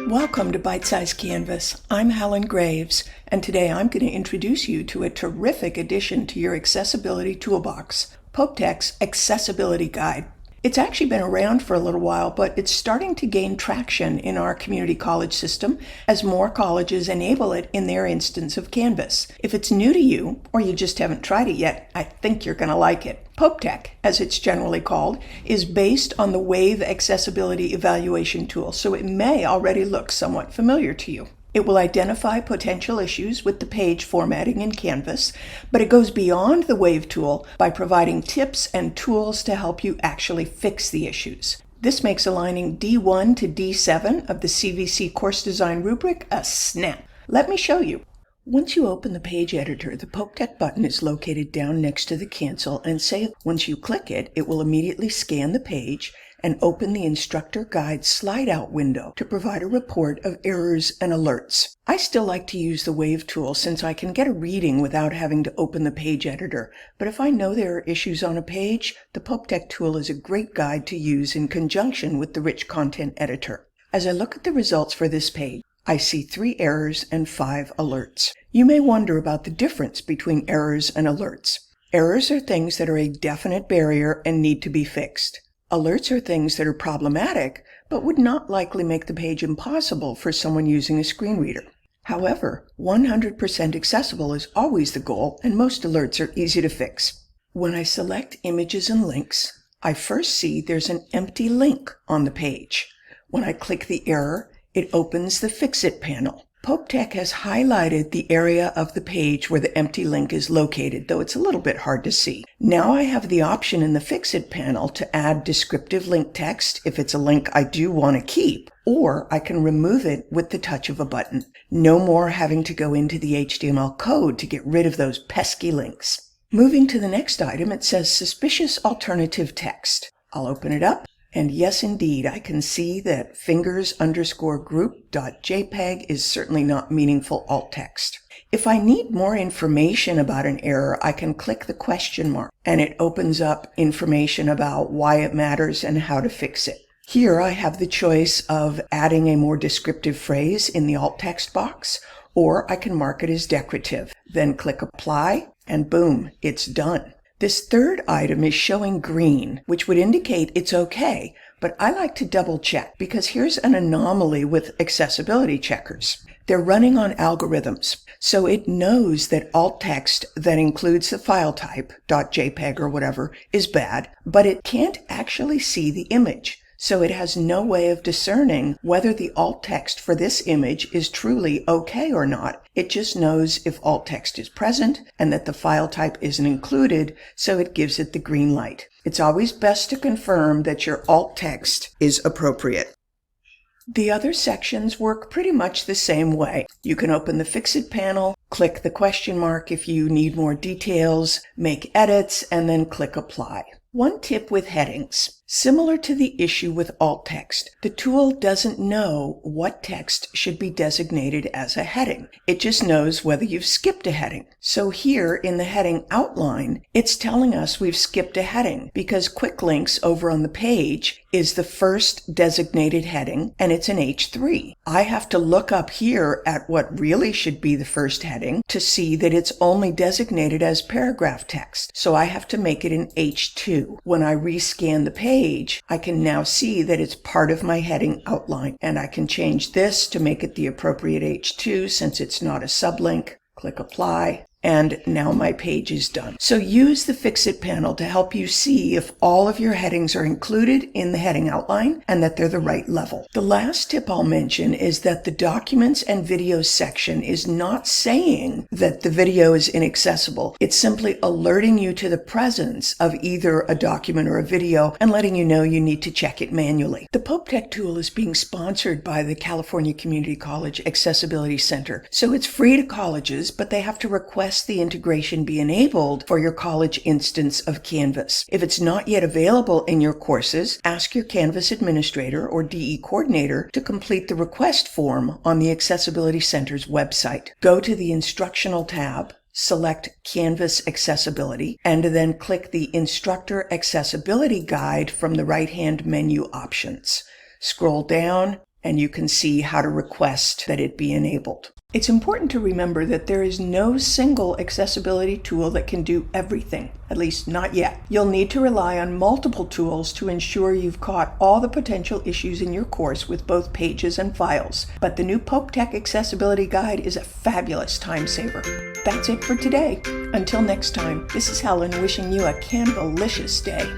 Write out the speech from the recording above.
Welcome to Byte-sized Canvas. I'm Helen Graves, and today I'm going to introduce you to a terrific addition to your accessibility toolbox, PopeTech's Accessibility Guide. It's actually been around for a little while, but it's starting to gain traction in our community college system as more colleges enable it in their instance of Canvas. If it's new to you, or you just haven't tried it yet, I think you're going to like it. PopeTech, as it's generally called, is based on the Wave accessibility evaluation tool, so it may already look somewhat familiar to you. It will identify potential issues with the page formatting in Canvas, but it goes beyond the Wave tool by providing tips and tools to help you actually fix the issues. This makes aligning D1 to D7 of the CVC course design rubric a snap. Let me show you. Once you open the page editor, the PopeTech button is located down next to the cancel, and once you click it, it will immediately scan the page and open the instructor guide slide-out window to provide a report of errors and alerts. I still like to use the Wave tool since I can get a reading without having to open the page editor, but if I know there are issues on a page, the PopeTech tool is a great guide to use in conjunction with the rich content editor. As I look at the results for this page, I see 3 errors and 5 alerts. You may wonder about the difference between errors and alerts. Errors are things that are a definite barrier and need to be fixed. Alerts are things that are problematic, but would not likely make the page impossible for someone using a screen reader. However, 100% accessible is always the goal, and most alerts are easy to fix. When I select Images and Links, I first see there's an empty link on the page. When I click the error, it opens the Fix It panel. PopeTech has highlighted the area of the page where the empty link is located, though it's a little bit hard to see. Now I have the option in the Fix It panel to add descriptive link text if it's a link I do want to keep, or I can remove it with the touch of a button. No more having to go into the HTML code to get rid of those pesky links. Moving to the next item, it says Suspicious Alternative Text. I'll open it up. And yes, indeed, I can see that fingers_group.jpg is certainly not meaningful alt text. If I need more information about an error, I can click the question mark, and it opens up information about why it matters and how to fix it. Here I have the choice of adding a more descriptive phrase in the alt text box, or I can mark it as decorative. Then click Apply, and boom, it's done. This third item is showing green, which would indicate it's okay, but I like to double check because here's an anomaly with accessibility checkers. They're running on algorithms, so it knows that alt text that includes the file type, .jpg or whatever, is bad, but it can't actually see the image. So it has no way of discerning whether the alt text for this image is truly okay or not. It just knows if alt text is present and that the file type isn't included, so it gives it the green light. It's always best to confirm that your alt text is appropriate. The other sections work pretty much the same way. You can open the Fix It panel, click the question mark if you need more details, make edits, and then click Apply. One tip with headings. Similar to the issue with alt text, the tool doesn't know what text should be designated as a heading. It just knows whether you've skipped a heading. So here in the heading outline, it's telling us we've skipped a heading because quick links over on the page is the first designated heading and it's an H3. I have to look up here at what really should be the first heading to see that it's only designated as paragraph text. So I have to make it an H2. When I rescan the page, I can now see that it's part of my heading outline, and I can change this to make it the appropriate H2 since it's not a sublink. Click Apply, and now my page is done. So use the Fix It panel to help you see if all of your headings are included in the heading outline and that they're the right level. The last tip I'll mention is that the Documents and Videos section is not saying that the video is inaccessible. It's simply alerting you to the presence of either a document or a video and letting you know you need to check it manually. The PopeTech tool is being sponsored by the California Community College Accessibility Center, so it's free to colleges, but they have to request the integration be enabled for your college instance of Canvas. If it's not yet available in your courses, ask your Canvas administrator or DE coordinator to complete the request form on the Accessibility Center's website. Go to the Instructional tab, select Canvas Accessibility, and then click the Instructor Accessibility Guide from the right-hand menu options. Scroll down, and you can see how to request that it be enabled. It's important to remember that there is no single accessibility tool that can do everything, at least not yet. You'll need to rely on multiple tools to ensure you've caught all the potential issues in your course with both pages and files. But the new PopeTech Accessibility Guide is a fabulous time saver. That's it for today. Until next time, this is Helen wishing you a canvalicious day.